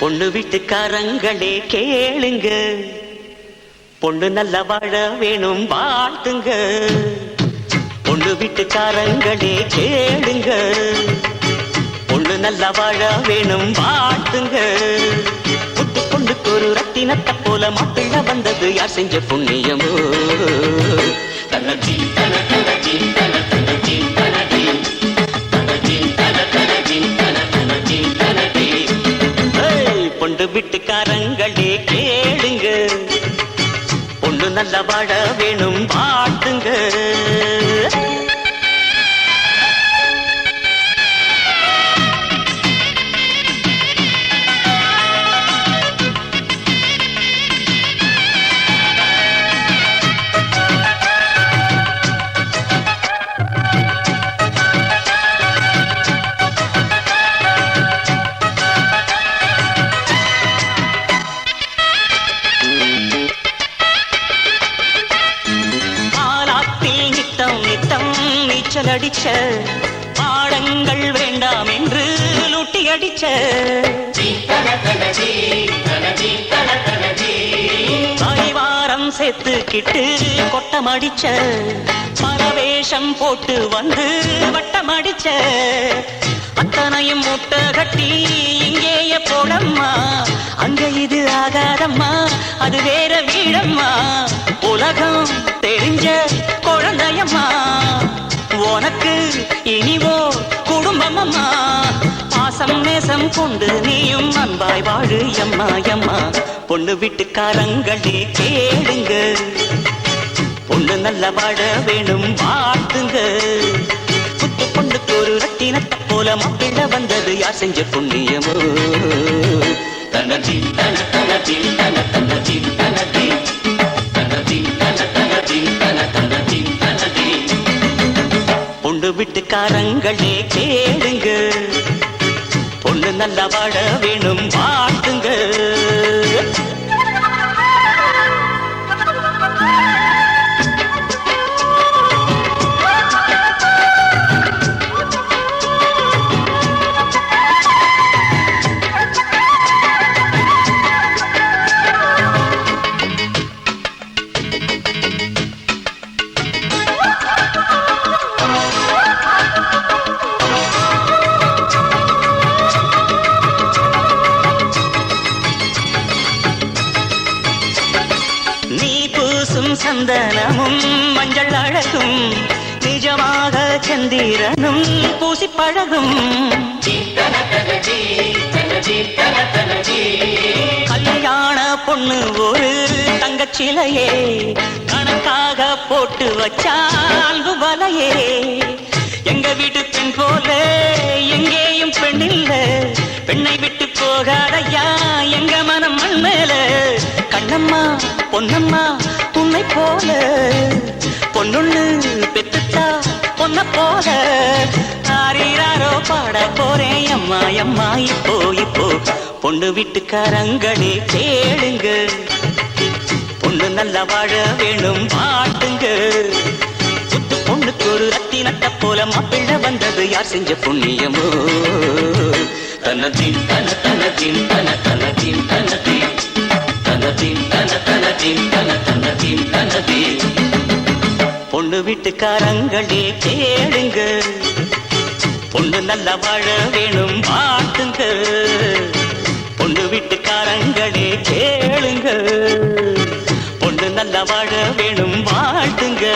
பொண்ணு வீட்டுக்காரங்களே கேளுங்க, பொண்ணு நல்ல வாழ வேணும் வாழ்த்துங்க. பொண்ணு வீட்டுக்காரங்களே கேளுங்க, பொண்ணு நல்ல வாழ வேணும் வாழ்த்துங்க. புட்டு பொண்ணுக்கு ஒரு ரத்தினத்தை போல மாப்பிள்ள வந்தது யார் செஞ்ச புண்ணியமோ? தனஜி தன தனஜி தன தனஜி தனஜி தனஜி தன தனஜி தன தனஜி தனஜி. பொண்ணு வீட்டுக்காரங்களே கேளுங்க, பொண்ணு நல்ல வாழ வேணும் வாழ்த்துங்க. அடிச்ச பாடங்கள் வேண்டாம் என்று லூட்டி அடிச்ச தாய்வாரம் சேர்த்துக்கிட்டு கொட்டம் அடிச்ச பரவேஷம் போட்டு வந்து வட்டம் அடிச்ச அத்தனையும் முட்டை கட்டி இங்கேயே போடம்மா, அங்க இது ஆகாதம்மா அது வேற வீடம்மா. உலகம் தெரிஞ்ச குழந்தையம்மா, உனக்கு இனிவோ குடும்பமம்மா. பாசம் நேசம் கொண்டு நீயும் அன்பாய் வாழு எம்மா எம்மா. பொண்ணு வீட்டுக்காரங்களே கேளுங்க, பொண்ணு நல்ல வாழ வேணும் வாழ்த்துங்க. புத்து பொண்ணுக்கு ஒரு ரத்தினத்தை போல மாப்பிள்ள வந்தது யார் செஞ்ச புண்ணியமோ? தனஜி தன தனஜி தன தனஜி தனஜி தனஜி தன தனஜி தன தனஜி தனஜி. பொண்ணு வீட்டுக்காரங்களே கேளுங்க, பொண்ணு நல்லா வாழ வேணும் வாழ்த்துங்க. சந்தனமும் மஞ்சள் அழகும் நிஜமாக சந்திரனும் பூசி பழகும். கல்யாண பொண்ணு ஒரு தங்கச்சிலையே கணக்காக போட்டு வச்சால் வலையே. எங்க வீட்டு பெண் போல எங்கேயும் பெண் இல்ல, பெண்ணை விட்டு போகாதையா எங்க மனம் மண் மேல. கண்ணம்மா பொன்னம்மா உன்னை போல பொண்ணுன்னு பெத்துட்டா பொன்ன போல. ஆரீராரோ பாட போறேன் அம்மா அம்மா இப்போ இப்போ. பொண்ணு வீட்டுக்காரங்களே கேளுங்க, பொண்ணு நல்ல வாழ வேணும் வாழ்த்துங்க. புத்து பொண்ணுக்கு ஒரு ரத்தினத்தை போல மாப்பிள்ள வந்தது யார் செஞ்ச புண்ணியமோ? தனஜி தன தனஜி தன தனஜி தனஜி தனஜி தன தனஜி தன தனஜி தனஜி. பொண்ணு வீட்டுக்காரங்களே கேளுங்க, பொண்ணு நல்ல வாழ வேணும் வாழ்த்துங்க. பொண்ணு வீட்டுக்காரங்களே கேளுங்க, பொண்ணு நல்ல வாழ வேணும் வாழ்த்துங்க.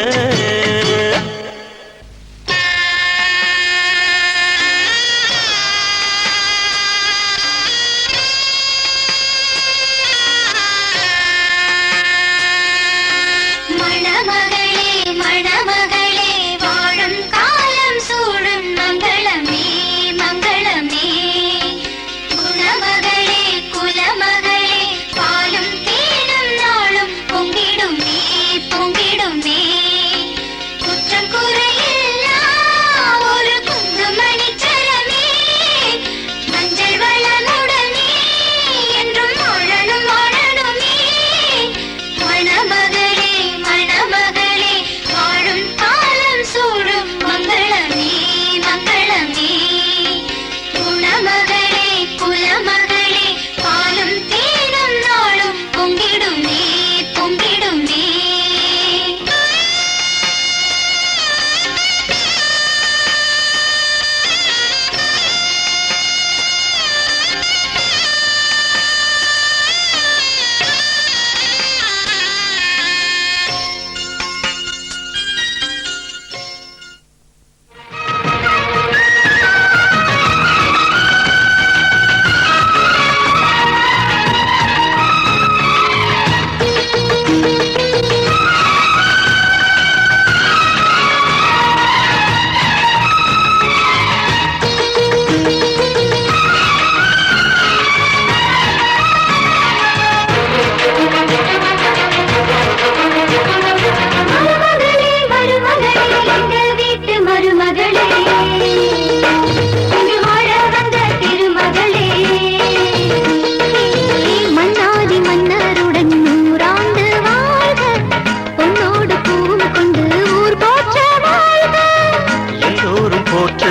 குணமகளே குலமகளே பாலும் தேனும்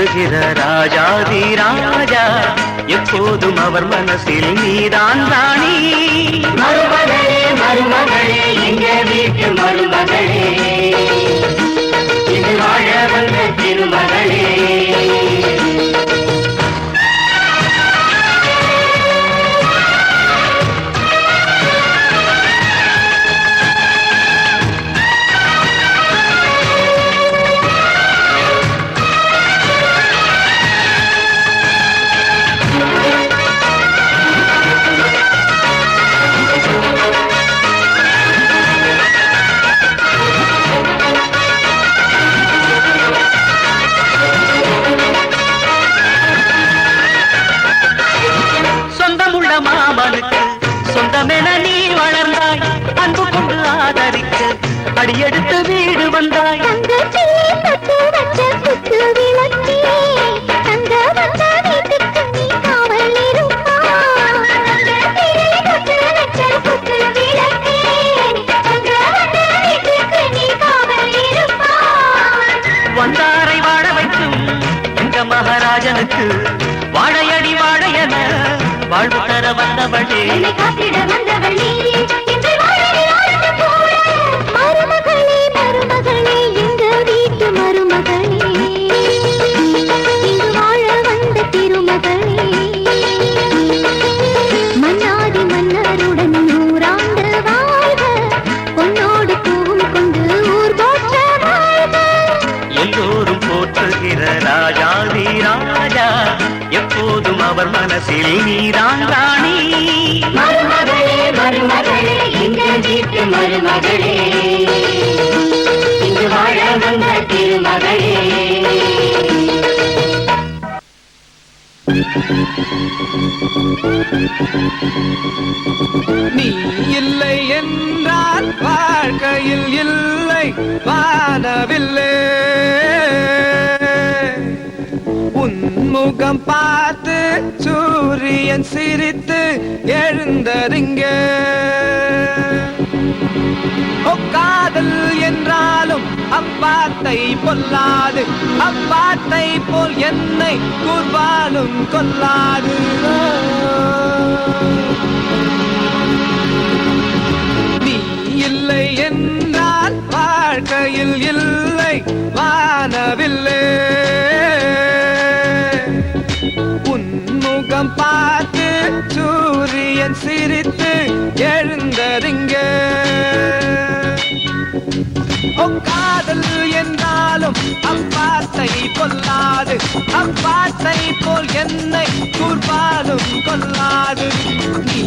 போற்றுகிற ராஜாதி ராஜா எப்போதும் அவர் மனசில் நீதான் ராணி. மருமகளே மருமகளே எங்க வீட்டு மருமகளே இது வாழ வந்த திருமகளே. மாமனுக்கு சொந்தமென நீ வளர்ந்தாய், அன்பு கொண்டு ஆதரிக்க அடியெடுத்து வீடு வந்தாய். வந்தாரை வாழ வைக்கும் எங்க மகாராஜனுக்கு வாழையடி வாழையன வாழ்வு தர வந்தவளே. காத்திட வந்தவளே மருமகளே மருமகளே எங்க வீட்டு மருமகளே இங்கு வாழ வந்த திருமகளே. மன்னாதி மன்னருடன் நூறாண்டு வாழ்க பொன்னோடு பூவும் கொண்டு ஊர் போற்ற வாழ்க. எல்லோரும் போற்றுகிற ராஜாதி ராஜா எப்போதும் அவர் மனசில் நீதான் ராணி. மருமகளே மருமகளே எங்க வீட்டு மருமகளே இங்கு வாழ வந்த திருமகளே. நீ இல்லை என்றால் வாழ்க்கையில் இல்லை வானவில்லை. உன்முகம் பார்த்து சூரியன் சிரித்து எழுந்தறிங்க. காதல் என்றாலும் அவ்வார்த்தை பொல்லாது, அவ்வார்த்தை போல் என்னை கூர்வாலும் கொல்லாது. நீ இல்லை என்றால் வாழ்க்கையில் இல்லை வானவில்லை. உன்முகம் பார்த்து சூரியன் சிரித்து எழுந்தறிங்க. காதல் என்றாலும் அவ்வார்த்தை பொல்லாது, அவ்வார்த்தை போல் என்னை கூர்வாலும் கொல்லாது. நீ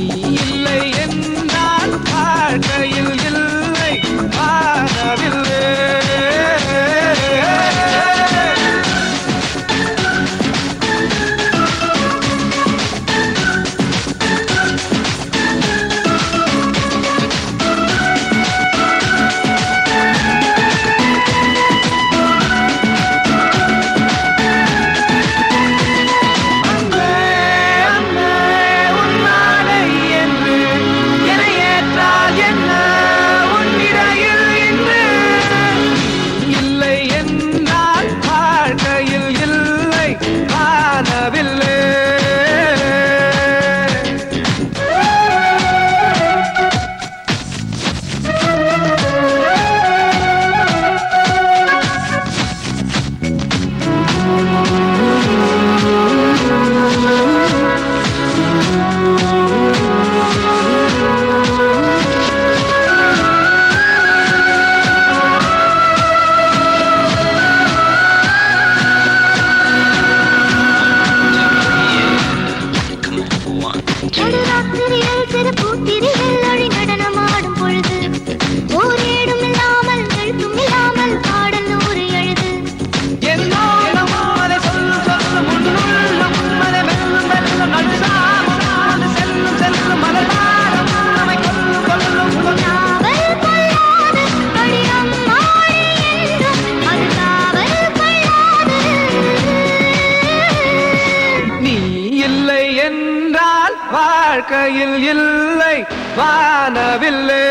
இல்லை என்றால் வாழ்க்கையில் இல்லை வானவில்லை. வாழ்க்கையில் இல்லை வானவில்லை.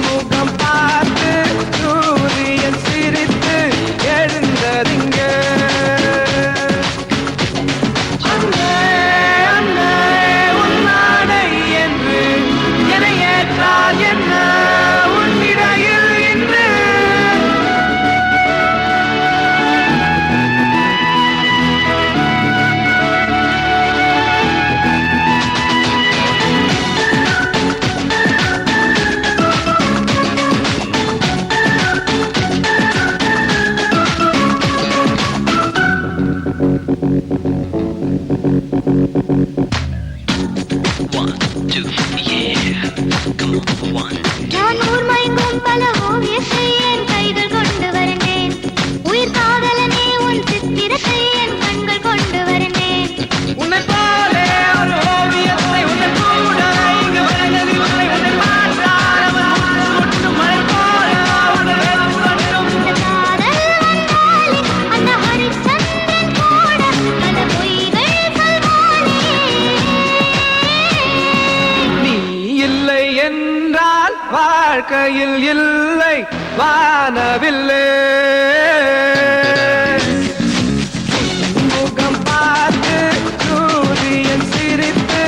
முகம் பார்த்து சூரியன் சிரித்து வானவில்லே முகம் பார்த்து சூரியன் சிரித்து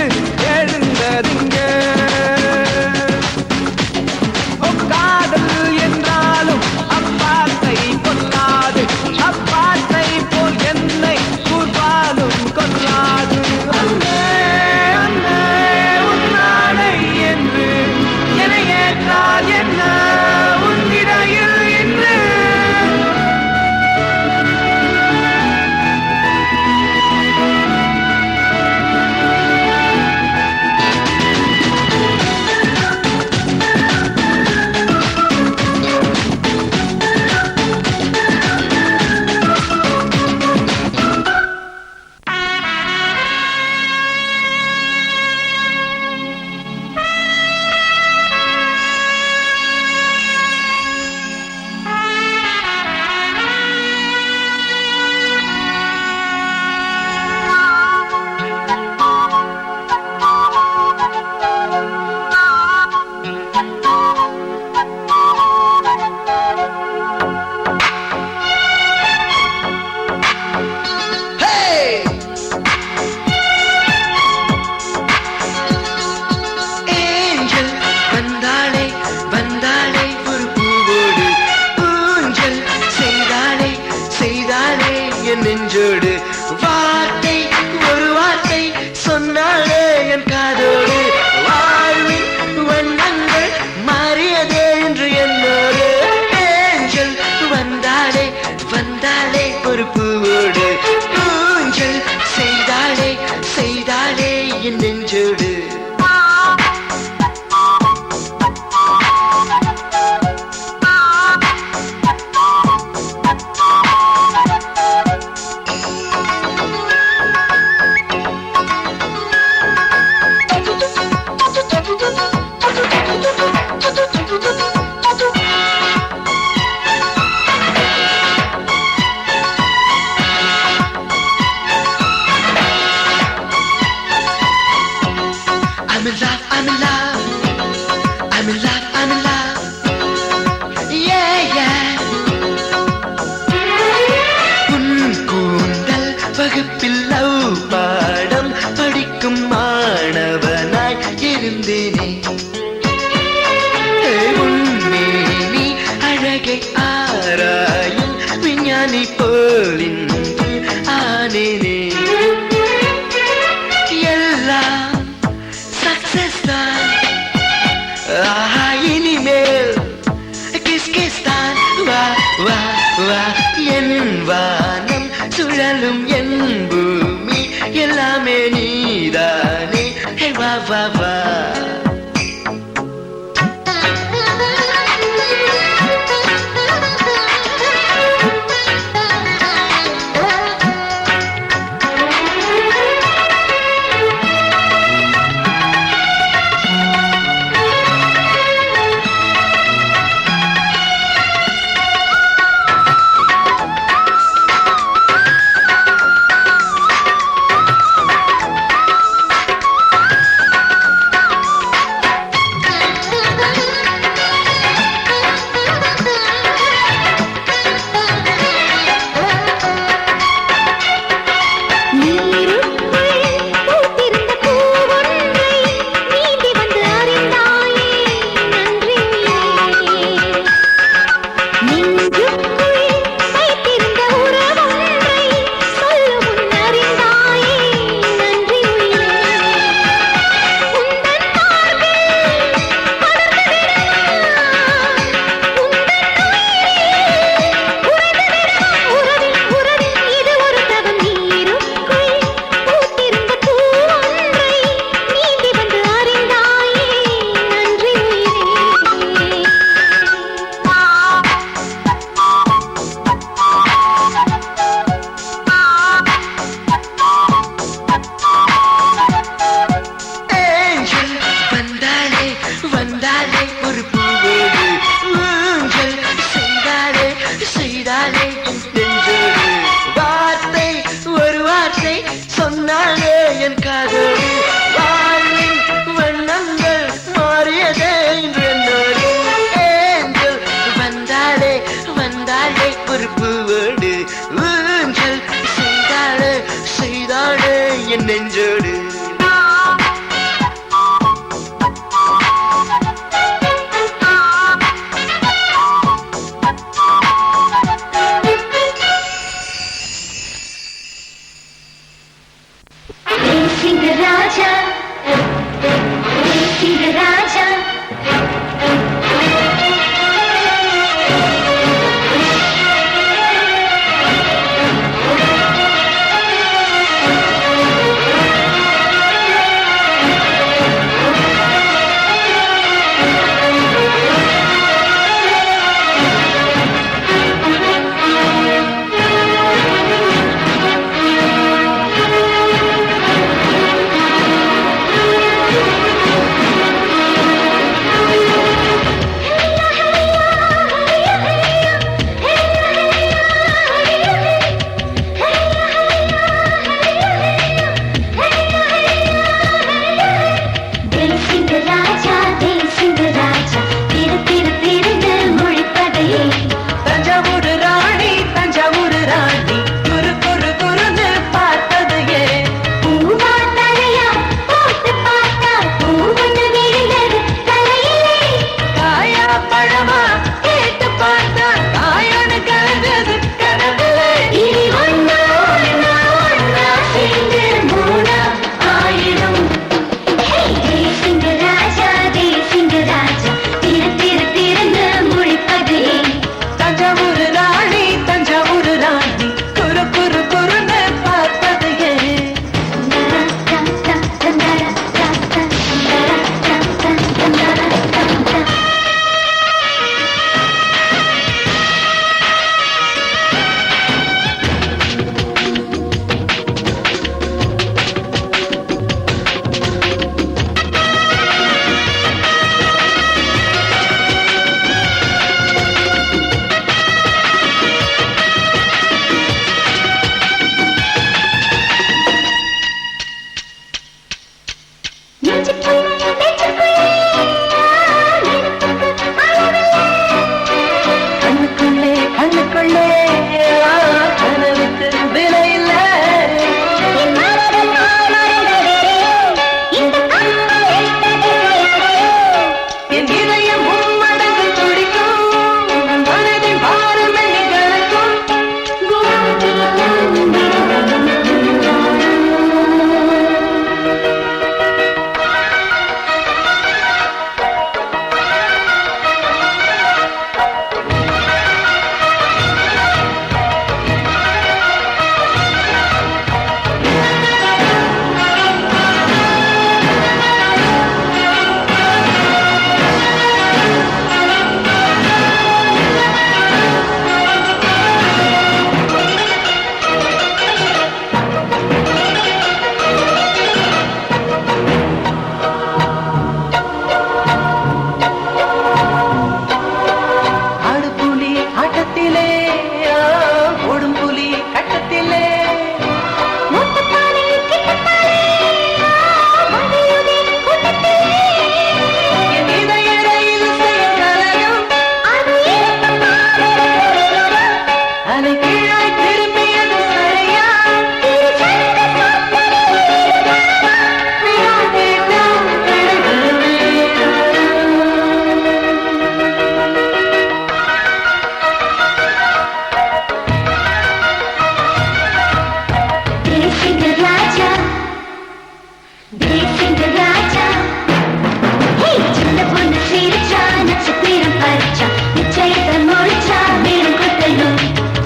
எழுந்ததிங்க காதல் என்றாலும் அப்பாத்தை கொல்லாது அப்பாத்தை போல் என்னை கூர்வாலும் கொல்லாது அண்ணே அண்ணே உன்னானை என்று என ஏற்றால் என்ன உன்னிடையில் இன்று நெஞ்சோடு வார்த்தை ஒரு வார்த்தை சொன்னாலே என் காதோடு வாழ்வின் வண்ணங்கள் மாறியதே என்று என்னோடு ஏஞ்சல் வந்தாலே வந்தாலே ஒரு பூவோடு ஊஞ்சல் செய்தாலே செய்தாலே என் நெஞ்சோடு I'm in love, I'm in love, I'm in love, I'm in love, yeah, yeah. உன் கூந்தல் வகுப்பில் லவ் பாடம் படிக்கும் மாணவனாய் இருந்தேனே உன்மேனி அழகை ஆராயும் விஞ்ஞானி போல் இன்று ஆனேனே எல்லாம் சக்சஸ் தான் இனிமேல் கிஸ் கிஸ் தான் வா வா வா என் வானம் சுழலும் என் பூமி எல்லாமே நீதானே வா வா வா மண்டை ஒரு பூவோடு ஊஞ்சல் செய்தாடு செய்தாடு என் நெஞ்சோடு. Raja, Raja.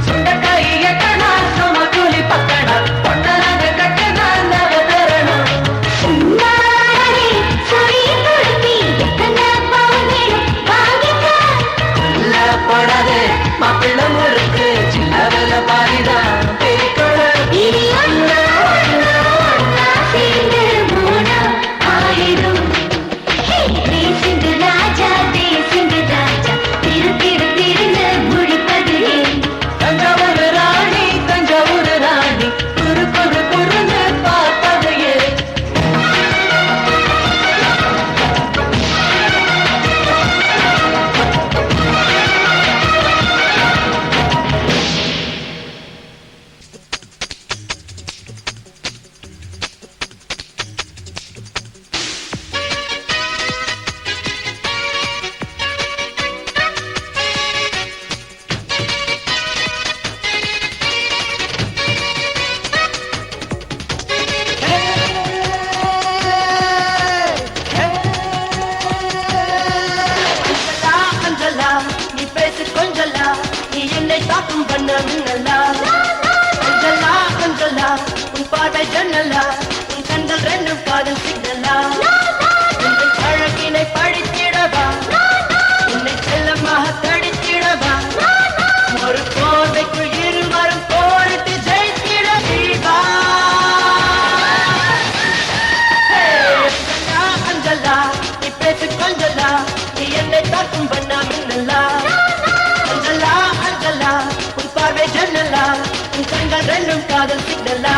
சுண்டக்காய் தாக்கும் பண்ண மின்னலா அஞ்சலா அஞ்சலா உன் பார்வை ஜன்னலா உன் கண்கள் ரெண்டும் காதல் சிக்னலா உன் அழகினை படித்திடவா உன்னை செல்லமாக தடித்திடவா ஒரு போதைக்குள் இருவரும் போரிட்டு ஜெயித்திட தீபா அஞ்சலா அஞ்சலா நீ பேசு கொஞ்சலா நீ என்னை தாக்கும் பண்ண மின்னலா அஞ்சலா அஞ்சலா உன் பார்வை ஜன்னலா உன் கண்கள் ரெண்டும் காதல் சிக்னலா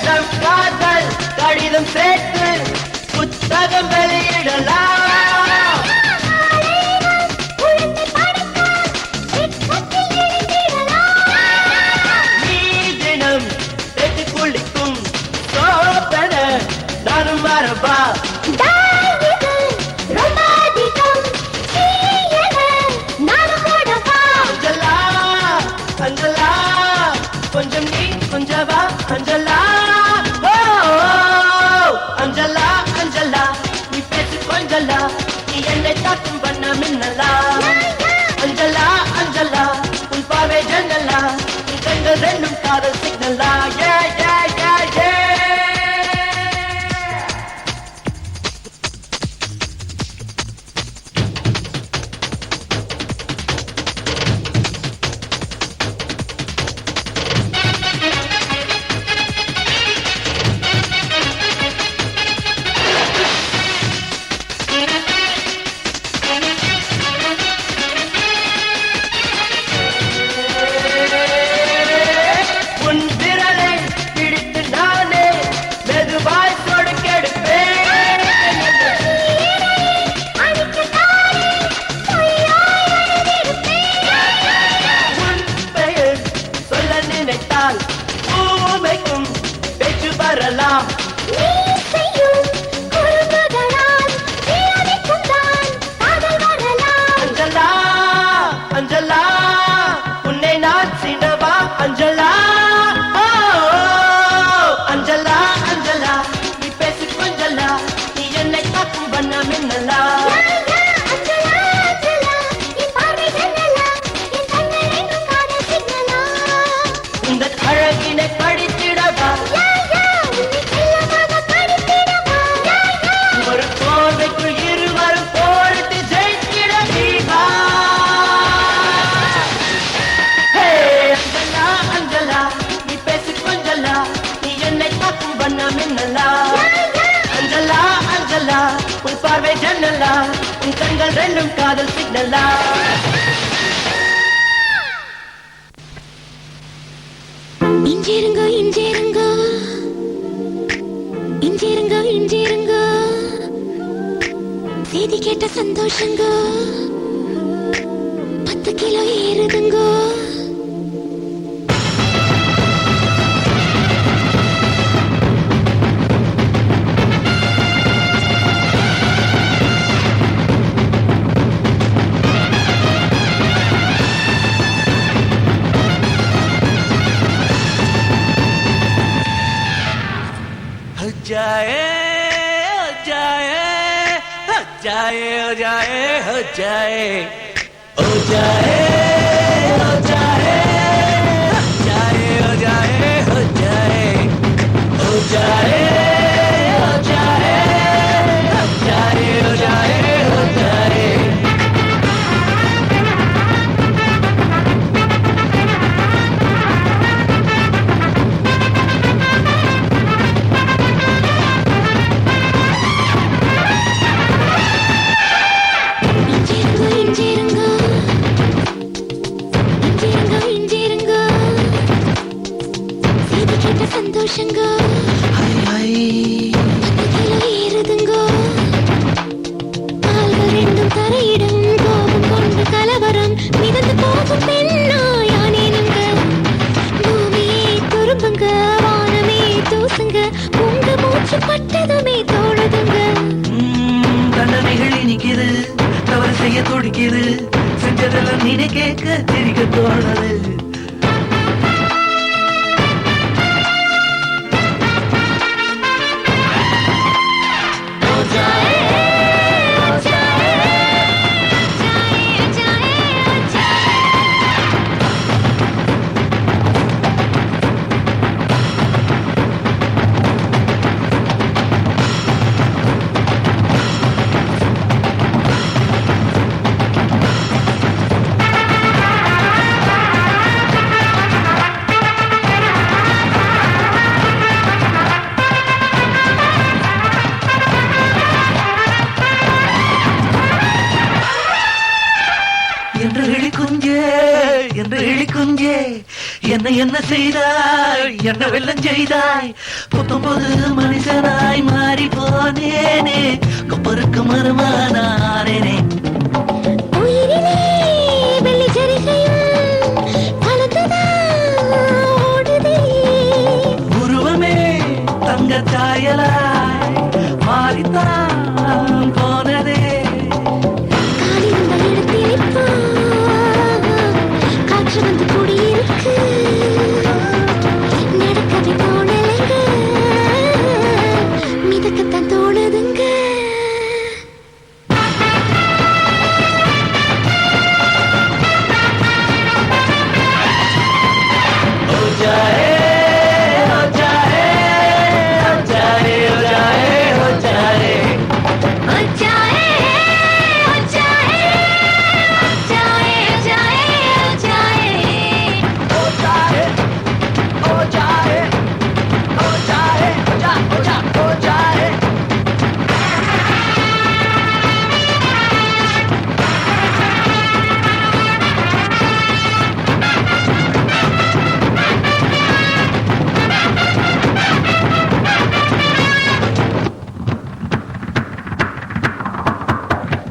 நம் காதல் கடிதம் சேர்த்து புத்தகம் வெளியிடலாம் நீ தினம் சேர்த்து குளிக்கும் சோப்பன நானும் வரவா அஞ்சலா அஞ்சலா கொஞ்சம் நீ கொஞ்சம் வா அஞ்சலா ஓ அஞ்சலா அஞ்சலா நீ பேசு கொஞ்சலா நீ என்னை தாக்கும் பண்ண மின்னலா அஞ்சலா அஞ்சலா உன் பாவை ஜன்னலா உன் கண்கள் ரெண்டும் காதல் சிக்னலா ஏ ஏ ஏ ஏ உன் விரலை பிடித்து நானே மெதுவாய் சொடுக்கெடுப்பேன் உன் பெயர் சொல்ல நினைத்தால் ஊமைக்கும் பேச்சு வரலாம் அஞ்சலா அஞ்சலா உன்னை நான் சீண்டவா அஞ்சலா ஓ அஞ்சலா அஞ்சலா நீ பேசு கொஞ்சலா நீ என்னை தாக்கும் பண்ண மின்னலா இந்த அழகினை படித்திடவா ஒரு போதைக்குள் இருவரும் போரிட்டு ஜெயித்திட தீபா ஹே அஞ்சலா அஞ்சலா நீ பேசு கொஞ்சலா நீ என்னை தாக்கும் பண்ண மின்னலா அஞ்சலா அஞ்சலா உன் பார்வை ஜன்னலா உன் கண்கள் ரெண்டும் காதல் சிக்னலா இஞ்சிருங்க இஞ்சிருங்க இஞ்சிருங்க இஞ்சிருங்க செய்தி கேட்ட சந்தோஷங்க 10 கிலோ ஏறுதுங்க हो जाए हो जाए हो जाए हो जाए हो जाए हो जाए हो जाए हो जाए हो जाए हो जाए हो जाए हो जाए हो जाए हो जाए हो जाए இஞ்சிருங்க இஞ்சிருங்க செஞ்சதெல்லாம் நீனே கேட்க சிரிக்க தோணுது என்று இழிக்குஞ்சே என்ன என்ன செய்தாய் என்ன வெள்ளம் செய்தாய் 19 மனுஷனாய் மாறி போனேனே கொப்பருக்கு மருமானானேனே உருவமே தங்க சாயலாய் மாறித்தான் போனதே வந்து கூடியிருக்கு நடக்கவே தோணலைங்க மிதக்கத்தான் தோணுதுங்க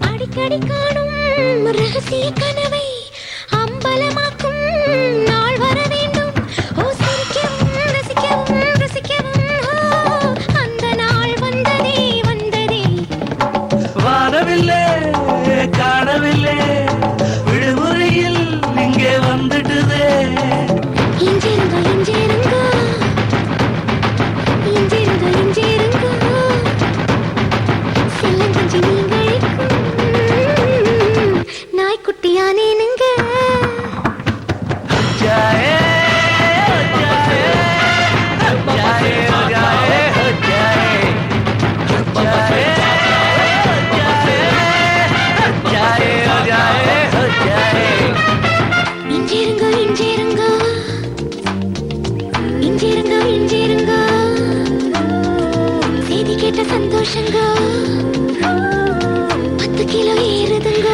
அடிக்கடி காணும் ரகசிய கனவை அம்பலமாக்கும் நாள் வர வேண்டும் ஓ சிரிக்கவும் ரசிக்கவும் ரசிக்கவும் அந்த நாள் வந்ததே வந்ததே வானவில்லை காணவில்லை விடுமுறையில் இங்கே வந்துட்டுதே இஞ்சிருங்க இஞ்சிருங்க இஞ்சிருங்க இஞ்சிருங்க செல்லங்கஞ்சி நீங்களுக்கும் நாய்க்குட்டியானேனுங்க जाए जाए जाए जाए இஞ்சிருங்க இஞ்சிருங்க இஞ்சிருங்க இஞ்சிருங்க செய்தி கேட்ட சந்தோஷங்க 10 கிலோ ஏறுதுங்க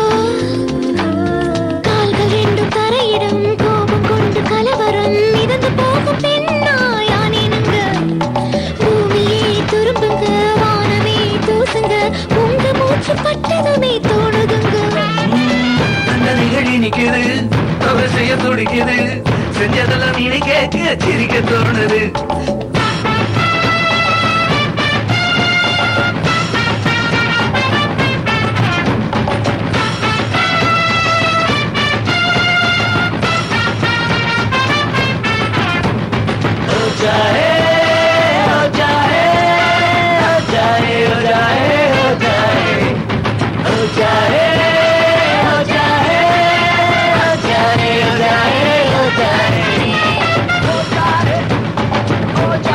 கால்கள் ரெண்டும் தரையிடம் கோபம் கொண்டு கலவரம் மிதந்து போகும் பெண்ணாயானேனுங்க பூமியே துரும்புங்க வானமே தூசுங்க உங்க மூச்சு பட்டதுமே தோணுதுங்க நிகழி நிக்குது தவறு செய்ய துடிக்குது செஞ்சதெல்லாம் நீ கேட்க சிரிக்க தோணுது Oh,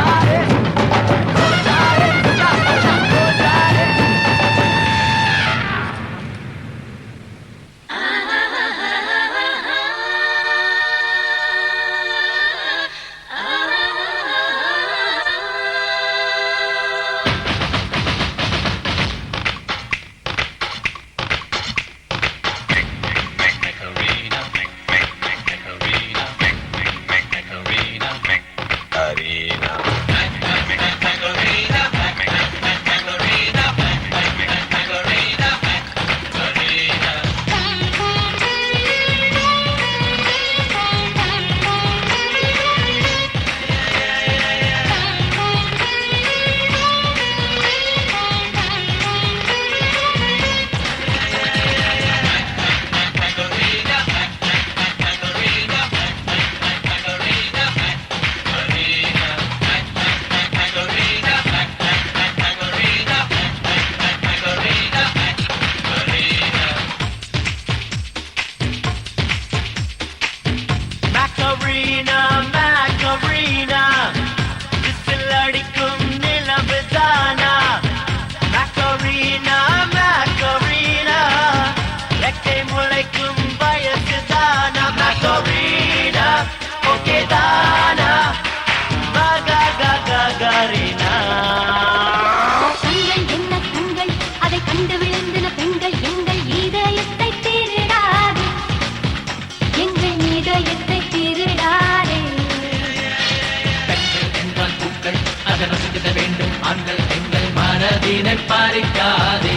மனதினை பறிக்காதே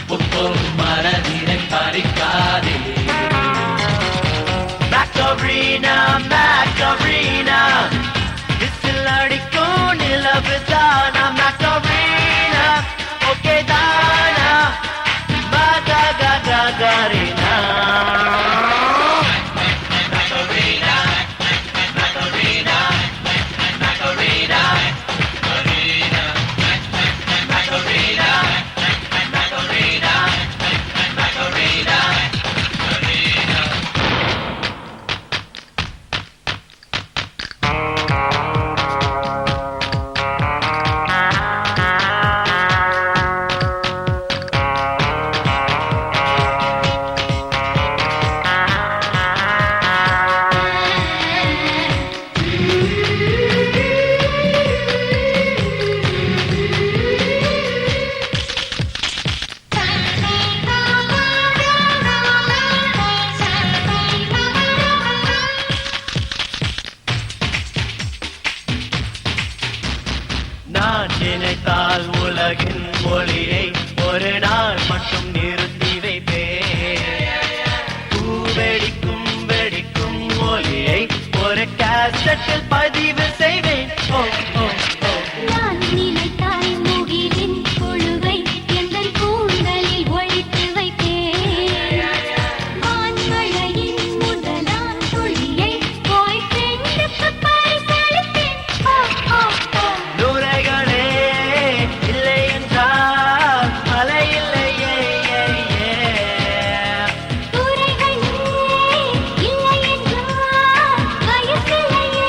புத்தோர் மனதினை பறிக்காதே Macarena, Macarena, விசில் அடிக்கும் நிலவுதானா Macarena, okay தானா Macarena. Macarena, Macarena, Macarena, Macarena, Macarena, Macarena, Macarena, Macarena. நான் நினைத்தால் உலகின் மொழியை ஒரு நாள் மட்டும் நிறுத்தி வைப்பேன் பூவெடிக்கும் வெடிக்கும் ஒலியை ஒரு கேசட்டில் பதிவு செய்வேன் ஓ ஓ ஓ நான் நினைத்தால் முகிலின் குழுவை எங்கள் கூந்தலில் ஒழித்து வைப்பேன் வான்மழையின் முதலாம் துளியை பாய் ஃப்ரெண்டுக்கு பரிசளிப்பேன் ஓ ஓ ஓ நுரைகளே இல்லை என்றால் மழை இல்லையே துறைகளே இல்லை என்றால் வயசில்லையே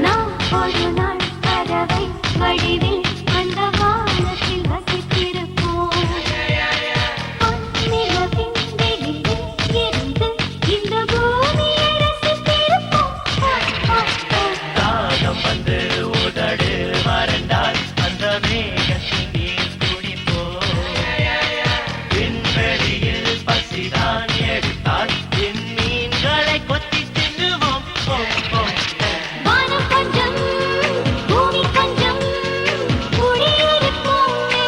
நான் ஒரு நாள் பறவை வடிவில் அந்த வானத்தில் வசித்திருப்போம் பொன்னிலவின் வெளியில் இருந்து இந்த பூமியை ரசித்திருப்போம் ஓ, ஓ, ஓ. தாகம் வந்து உதடு மறந்தால் அந்த மேகத்தில் நீர் குடிப்போ விண்வெளியில் பசிதான் எடுத்தால் மீன்களை கொத்தி தின்னுவோம் ஓ, ஓ, ஓ. வானம் கொஞ்சம் பூமி கொஞ்சம் குடியிருப்போமே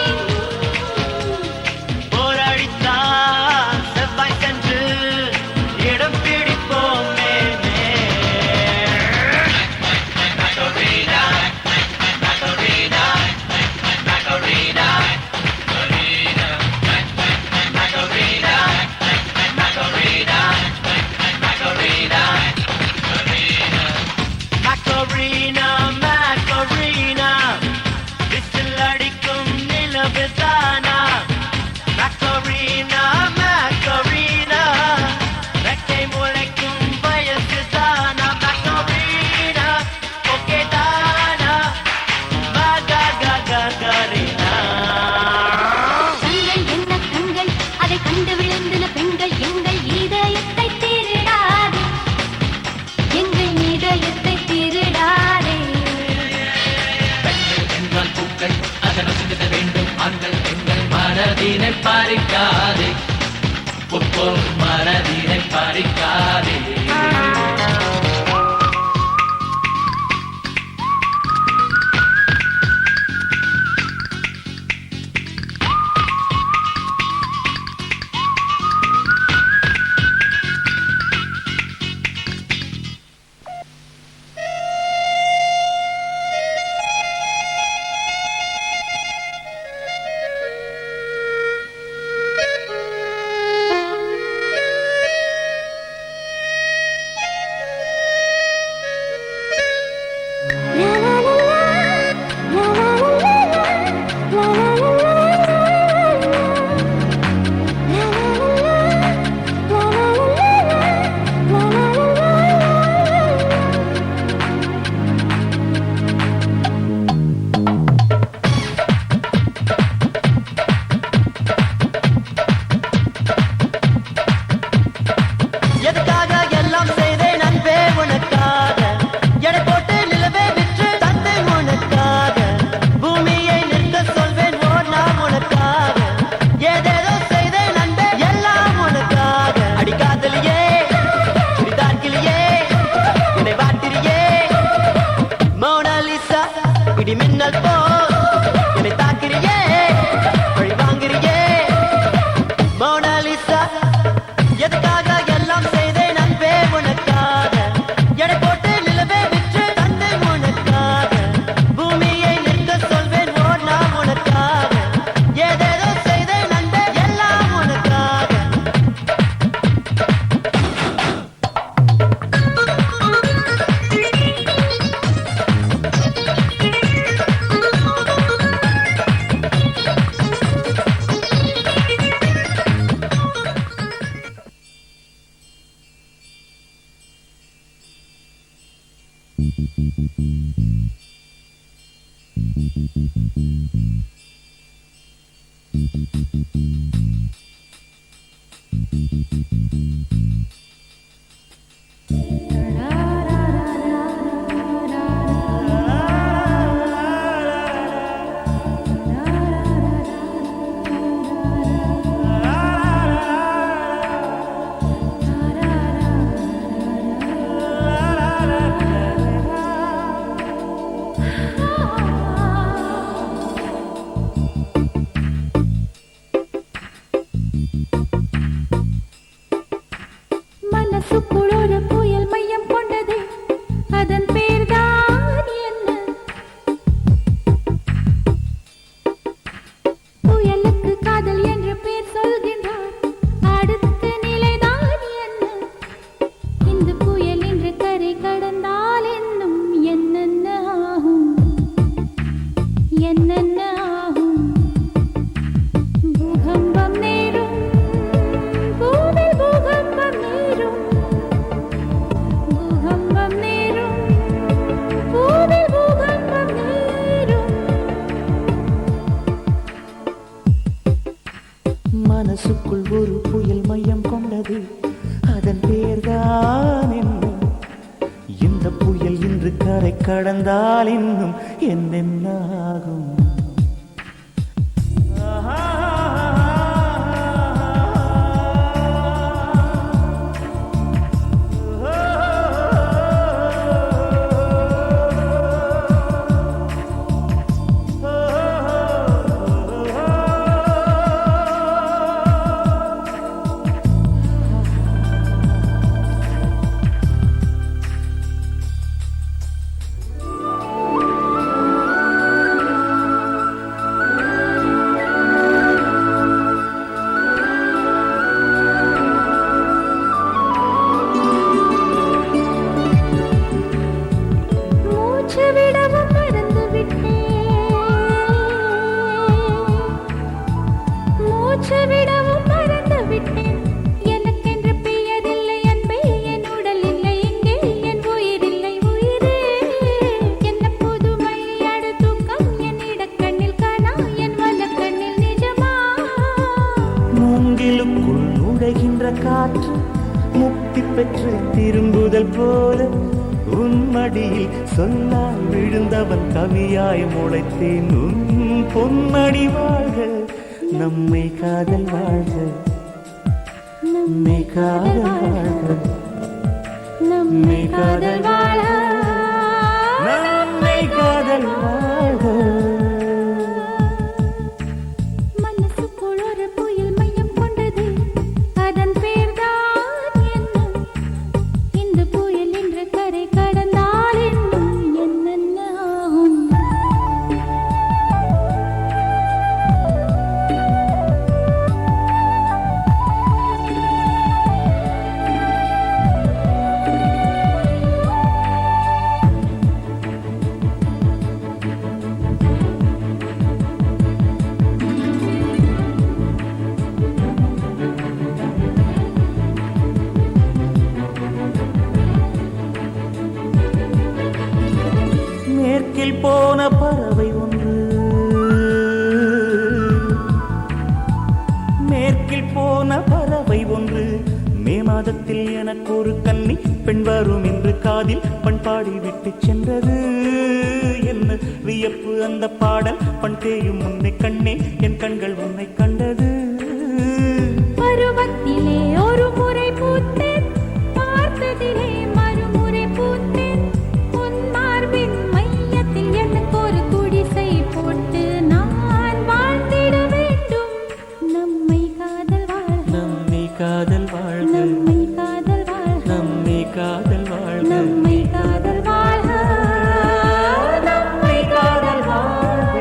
போரடித்தால் செவ்வாய் சென்று இடம் பிடிப்போமே Macarena, Macarena, விசில் அடிக்கும் நிலவுதானா Macarena, Macarena, ரெக்கை முளைக்கும் வயசுதானா Macarena, okay தானா Macarena. கண்கள் என்ன கண்கள் அதை கண்டு விழுந்தின பெண்கள் எங்கள் இதயத்தை திருடாதே எங்கள் இதயத்தை திருடாதே பெண்கள் என்றால் பூக்கள் அதனை சிந்திட வேண்டும் ஆண்கள் பெண்கள் மனதினை பறிக்காதே புத்தோர் மனதினை பறிக்காதே மனசுக்குள் ஒரு புயல் மையம் கொண்டது, அதன் பேர்தான் என்ன? புயலுக்கு காதல் என்று பேர் சொல்கின்றார், அடுத்த நிலைதான் என்ன? இந்த புயல் என்று கரை கடந்தால் என்னும் என்னென்ன ஆகும், என்னென்ன ஆகும்? பூகம்பம் நேரும், பூவில் பூகம்பம் நேரும், பூகம்பம் நேரும், பூவில் பூகம்பம் நேரும். மனசுக்குள் ஒரு புயல் மையம் கொண்டது, அதன் பேர்தான் என்ன? இந்த புயல் இன்று கரை கடந்தால் இன்னும் என்னென்ன ஆகும்? மூச்சு விடவும் மறந்து விட்டேன், மூச்சு விடவும் மறந்து விட்டேன். எனக்கென்று பெயரில்லை அன்பே, என் உடல் இல்லை இங்கே, என் உயிர் இல்லை உயிரே. என்ன புதுமை அடு தூக்கம், என் இடக்கண்ணில் காணா, என் வலக்கண்ணில் நிஜமா? மூங்கிலுக்குள் நுழைகின்ற காற்று முக்தி பெற்று திரும்புதல் போல உன் மடியில் சொல்லால் விழுந்தவன் கவியாய் முளைத்தேன். உன் பொன்மடி வாழ்க, நம்மை காதல் வாழ்க, நம்மை காதல் வாழ்க, நம்மை காதல் வாழ, நம்மை காதல் வாழ்க. மனசுக்குள் ஒரு புயல் மையம் கொண்டது, அதன் பேர்தான் என்ன? இந்த புயல் என்று கரை கடந்தால் இன்னும் என்னென்ன ஆகும்? மேற்கில் போன பறவை ஒன்று, மேற்கில் போன பறவை ஒன்று, மே மாதத்தில் எனக்கு ஒரு கன்னி பெண் வரும் என்று காதில் பண்பாடி விட்டு சென்றது. என்ன வியப்பு அந்த பாடல், பண் தேயும் உன்னை கண்ணே, என் கண்கள் உன்னை கண்டது. பருவத்திலே ஒரு முறை பூத்தேன், பார்த்ததிலே மறுமுறை பூத்தேன். உன் மார்பின் மையத்தில் எனக்கு ஒரு குடிசை போட்டு நான் வாழ்ந்திட வேண்டும். நம்மை காதல் வாழ்க, நம்மை காதல் வாழ்க, நம்மை காதல் வாழ்க, நம்மை காதல் வாழ்க, நம்மை காதல் வாழ்க, நம்மை காதல் வாழ்க.